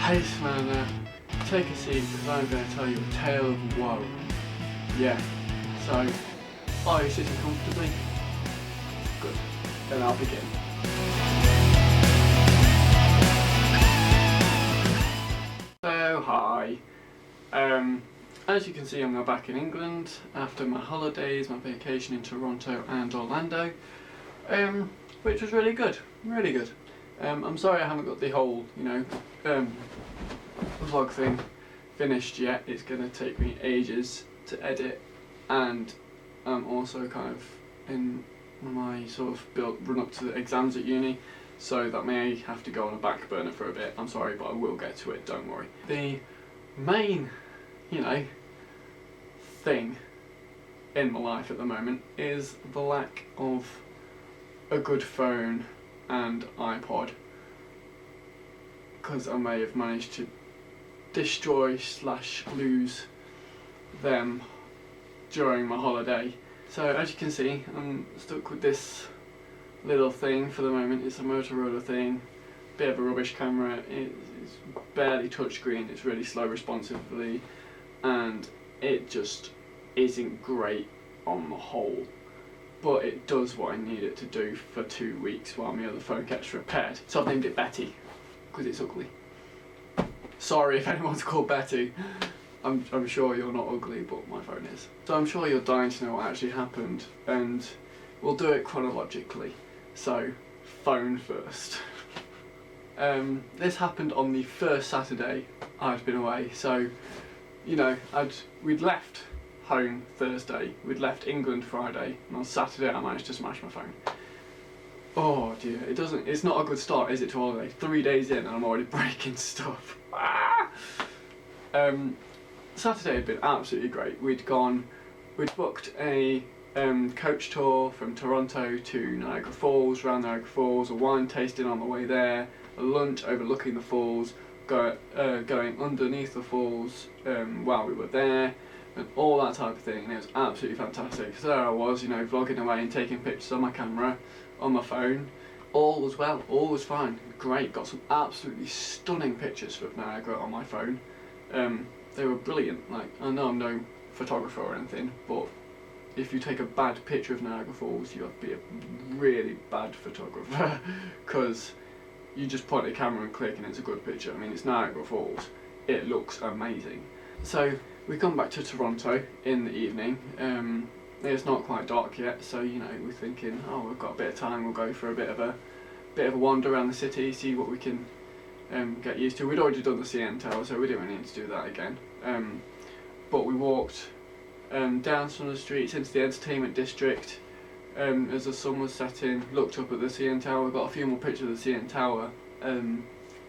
Hey Smelleanor, take a seat because I'm going to tell you a tale of woe. Yeah, so are you sitting comfortably? Good, then I'll begin. So hi, as you can see I'm now back in England after my holidays, my vacation in Toronto and Orlando, which was really good, really good. I'm sorry I haven't got the whole, vlog thing finished yet. It's going to take me ages to edit, and I'm also kind of in my sort of run up to the exams at uni, so that may have to go on a back burner for a bit. I'm sorry, but I will get to it, don't worry. The main, thing in my life at the moment is the lack of a good phone and iPod, because I may have managed to destroy / lose them during my holiday. So as you can see, I'm stuck with this little thing for the moment. It's a Motorola thing, bit of a rubbish camera, it's barely touchscreen, it's really slow responsively, and it just isn't great on the whole. But it does what I need it to do for 2 weeks while my other phone gets repaired. So I've named it Betty, because it's ugly. Sorry if anyone's called Betty. I'm sure you're not ugly, but my phone is. So I'm sure you're dying to know what actually happened, and we'll do it chronologically. So, phone first. This happened on the first Saturday I'd been away. So, we'd left home Thursday, we'd left England Friday, and on Saturday I managed to smash my phone. Oh dear, it's not a good start, is it, to holiday? 3 days in and I'm already breaking stuff. Saturday had been absolutely great. We'd booked a coach tour from Toronto to Niagara Falls, around Niagara Falls, a wine tasting on the way there, a lunch overlooking the falls, going underneath the falls while we were there, and all that type of thing, and it was absolutely fantastic. So there I was, vlogging away and taking pictures on my camera, on my phone. All was well, all was fine, great. Got some absolutely stunning pictures of Niagara on my phone. They were brilliant. Like, I know I'm no photographer or anything, but if you take a bad picture of Niagara Falls, you have to be a really bad photographer, because you just point a camera and click and it's a good picture. I mean, it's Niagara Falls, it looks amazing. So we come back to Toronto in the evening. It's not quite dark yet, so we're thinking, oh, we've got a bit of time, we'll go for a bit of a wander around the city, see what we can get used to. We'd already done the CN Tower, so we didn't really need to do that again. But we walked down some of the streets into the entertainment district as the sun was setting, looked up at the CN Tower, got a few more pictures of the CN Tower in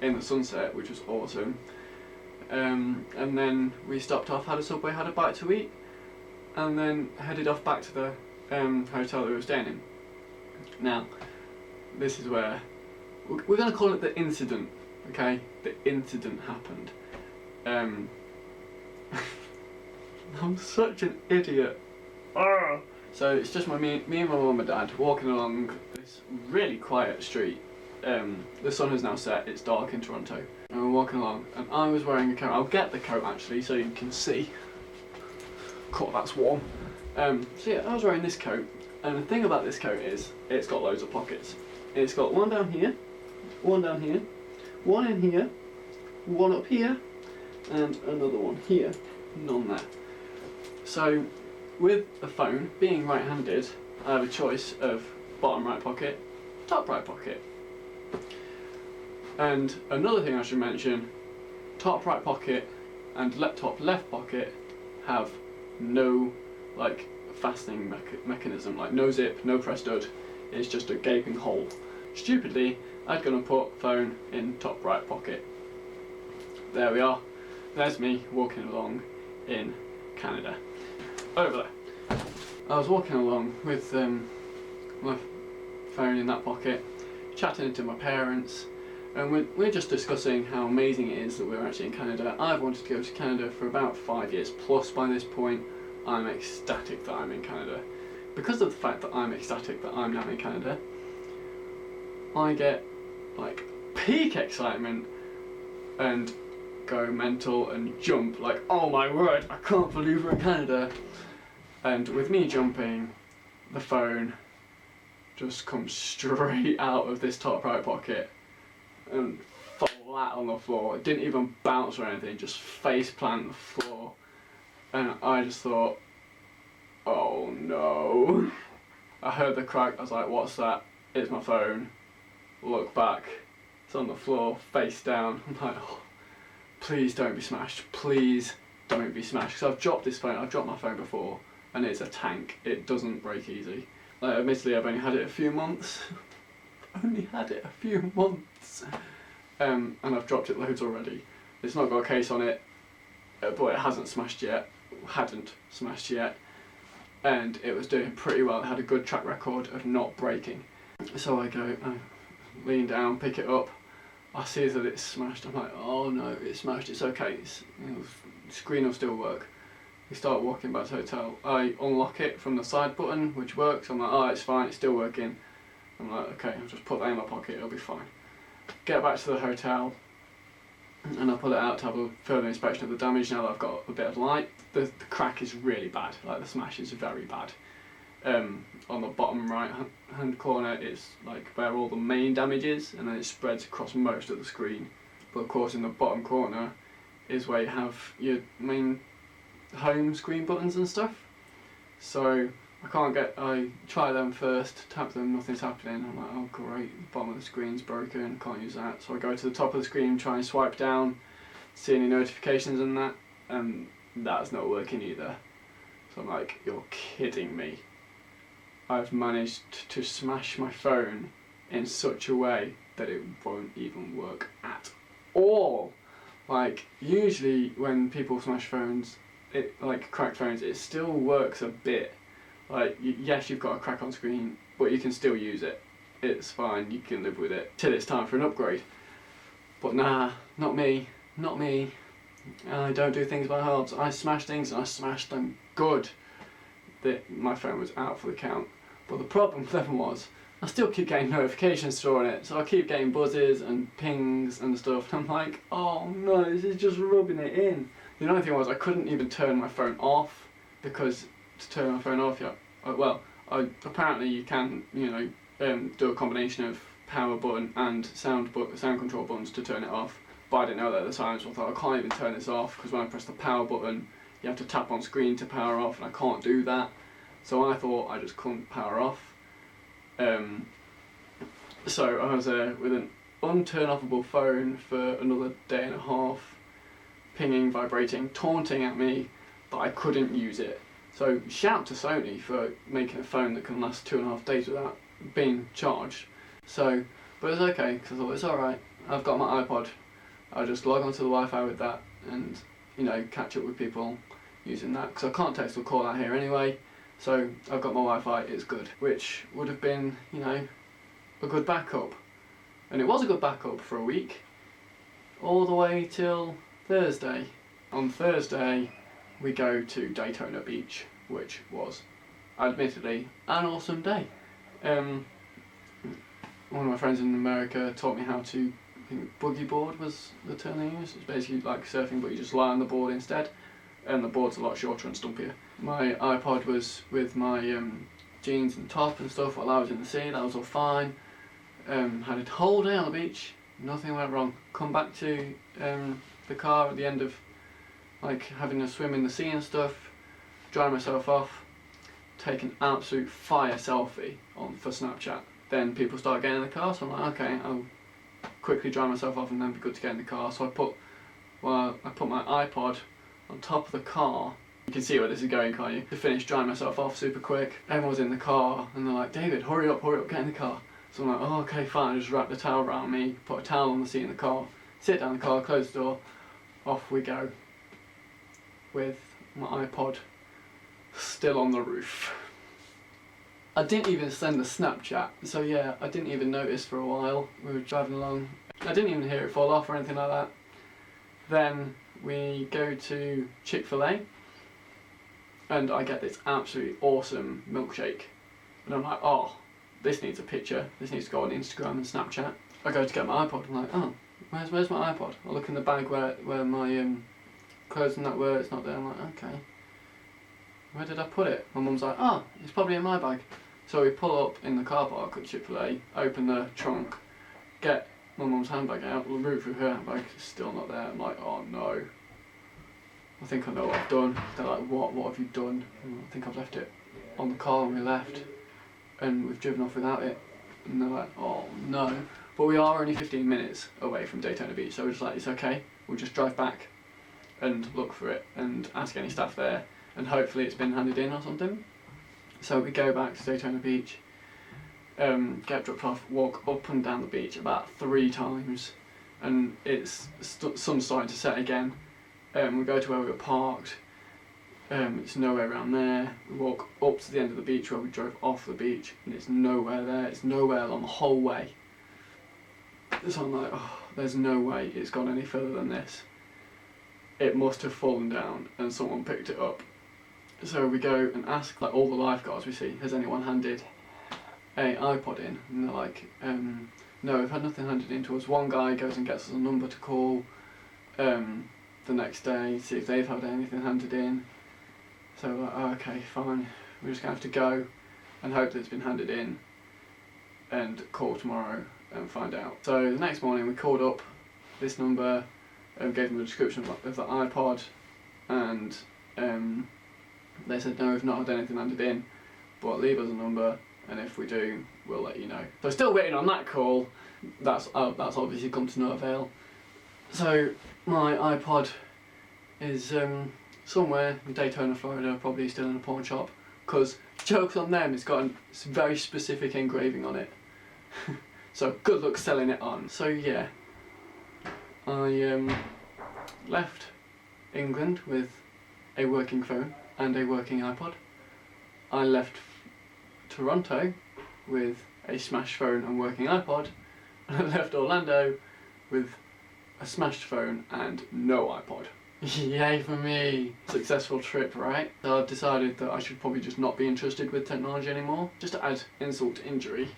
the sunset, which was awesome. And then we stopped off, had a Subway, had a bite to eat, and then headed off back to the hotel that we were staying in. Now, this is where we're going to call it the incident, okay? The incident happened. I'm such an idiot. So it's just me and my mum and dad walking along this really quiet street. The sun has now set, it's dark in Toronto, and we're walking along, and I was wearing a coat. I'll get the coat actually so you can see. Cool, that's warm. So yeah, I was wearing this coat, and the thing about this coat is it's got loads of pockets. It's got one down here, one down here, one in here, one up here, and another one here, none there. So with the phone being right-handed, I have a choice of bottom right pocket, top right pocket. And another thing I should mention, top right pocket and top left pocket have no fastening mechanism, like no zip, no press stud, it's just a gaping hole. Stupidly, I'd gonna put phone in top right pocket. There we are, there's me walking along in Canada. Over there. I was walking along with my phone in that pocket, chatting to my parents, and we're just discussing how amazing it is that we're actually in Canada. I've wanted to go to Canada for about 5 years plus by this point. I'm ecstatic that I'm in Canada. Because of the fact that I'm ecstatic that I'm now in Canada, I get peak excitement and go mental and jump like, oh my word, I can't believe we're in Canada. And with me jumping, the phone just comes straight out of this top right pocket and flat on the floor. It didn't even bounce or anything, just face plant on the floor. And I just thought, oh no. I heard the crack, I was like, what's that? It's my phone. Look back, it's on the floor, face down. I'm like, oh, please don't be smashed, please don't be smashed. Because I've dropped this phone, I've dropped my phone before, and it's a tank, it doesn't break easy. Like, admittedly, I've only had it a few months. And I've dropped it loads already. It's not got a case on it, but it hadn't smashed yet. And it was doing pretty well. It had a good track record of not breaking. So I lean down, pick it up. I see that it's smashed. I'm like, oh no, it's smashed. It's okay. The screen will still work. We start walking back to the hotel. I unlock it from the side button, which works. I'm like, oh, it's fine. It's still working. I'm like, okay, I'll just put that in my pocket. It'll be fine. Get back to the hotel, and I pull it out to have a further inspection of the damage. Now that I've got a bit of light, the crack is really bad. Like, the smash is very bad. On the bottom right hand corner is like where all the main damage is, and then it spreads across most of the screen. But of course in the bottom corner is where you have your main home screen buttons and stuff. So I try them first, tap them, nothing's happening. I'm like, oh great, the bottom of the screen's broken, can't use that. So I go to the top of the screen, try and swipe down, see any notifications and that, and that's not working either. So I'm like, you're kidding me. I've managed to smash my phone in such a way that it won't even work at all. Like, usually when people smash phones, like cracked phones, it still works a bit. Like, yes, you've got a crack on screen, but you can still use it. It's fine, you can live with it till it's time for an upgrade. But nah, not me. I don't do things by halves. I smash things and I smash them good. My phone was out for the count. But the problem with them was, I still keep getting notifications through on it, so I keep getting buzzes and pings and stuff, and I'm like, oh no, this is just rubbing it in. The annoying thing was, I couldn't even turn my phone off, because to turn my phone off, apparently you can, do a combination of power button and sound control buttons to turn it off, but I didn't know that at the time, so I thought, I can't even turn this off, because when I press the power button, you have to tap on screen to power off, and I can't do that. So I thought I just couldn't power off. So I was with an unturn-offable phone for another day and a half, pinging, vibrating, taunting at me, but I couldn't use it. So shout to Sony for making a phone that can last 2.5 days without being charged. So, but it's okay, because I thought it's alright. I've got my iPod. I'll just log onto the Wi-Fi with that and, catch up with people using that, because I can't text or call out here anyway. So I've got my Wi-Fi, it's good, which would have been, a good backup. And it was a good backup for a week, all the way till Thursday. On Thursday, we go to Daytona Beach, which was, admittedly, an awesome day. One of my friends in America taught me how to, I think boogie board was the term they used. It's basically like surfing, but you just lie on the board instead. And the board's a lot shorter and stumpier. My iPod was with my jeans and top and stuff while I was in the sea, that was all fine. Had a whole day on the beach, nothing went wrong. Come back to the car at the end of having a swim in the sea and stuff, dry myself off, take an absolute fire selfie for Snapchat. Then people start getting in the car, so I'm like, okay, I'll quickly dry myself off and then be good to get in the car. So I put my iPod on top of the car. You can see where this is going, can't you? To finish drying myself off super quick. Everyone was in the car and they're like, David, hurry up, get in the car. So I'm like, oh, okay, fine. I just wrap the towel around me, put a towel on the seat in the car, sit down in the car, close the door, off we go. With my iPod still on the roof. I didn't even send the Snapchat, so yeah, I didn't even notice for a while. We were driving along. I didn't even hear it fall off or anything like that. Then we go to Chick-fil-A and I get this absolutely awesome milkshake. And I'm like, oh, this needs a picture. This needs to go on Instagram and Snapchat. I go to get my iPod. I'm like, oh, where's my iPod? I look in the bag where my clothes and that were, it's not there. I'm like, okay, where did I put it? My mum's like, oh, it's probably in my bag. So we pull up in the car park at Chick-fil-A, open the trunk, get my mum's handbag out, we'll root through her handbag, it's still not there. I'm like, oh no. I think I know what I've done. They're like, what have you done? I think I've left it on the car when we left, and we've driven off without it. And they're like, oh no. But we are only 15 minutes away from Daytona Beach, so we're just like, it's okay, we'll just drive back and look for it and ask any staff there, and hopefully it's been handed in or something. So we go back to Daytona Beach, get dropped off, walk up and down the beach about 3 times, and it's sun's starting to set again. We go to where we were parked, it's nowhere around there. We walk up to the end of the beach where we drove off the beach, and it's nowhere there, it's nowhere along the whole way. So I'm like, oh, there's no way it's gone any further than this. It must have fallen down and someone picked it up. So we go and ask like all the lifeguards we see, has anyone handed a iPod in? And they're like, no, we've had nothing handed in to us. One guy goes and gets us a number to call the next day, see if they've had anything handed in. So we're like, oh, okay, fine, we're just going to have to go and hope that it's been handed in and call tomorrow and find out. So the next morning we called up this number and gave them a description of the iPod, and they said, no, we've not had anything handed in, but leave us a number, and if we do, we'll let you know. So still waiting on that call. That's obviously come to no avail. So my iPod is somewhere in Daytona, Florida, probably still in a pawn shop, because joke's on them, it's got a very specific engraving on it. So good luck selling it on. So yeah, I left England with a working phone and a working iPod. I left Toronto with a smashed phone and working iPod, and I left Orlando with a smashed phone and no iPod. Yay for me! Successful trip, right? So I've decided that I should probably just not be interested with technology anymore. Just to add insult to injury,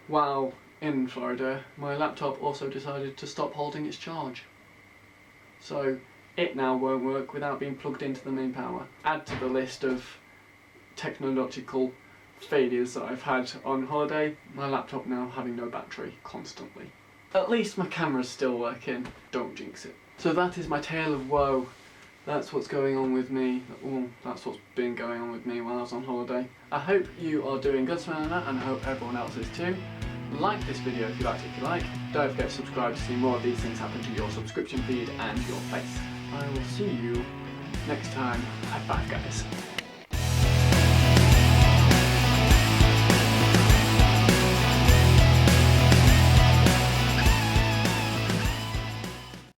while in Florida, my laptop also decided to stop holding its charge. So it now won't work without being plugged into the main power. Add to the list of technological failures that I've had on holiday, my laptop now having no battery constantly. At least my camera's still working, don't jinx it. So that is my tale of woe. That's what's going on with me. Well, that's what's been going on with me while I was on holiday. I hope you are doing good, Smelleanor, and I hope everyone else is too. Like this video if you liked it. If you like, don't forget to subscribe to see more of these things happen to your subscription feed and your face. I will see you next time. Bye guys.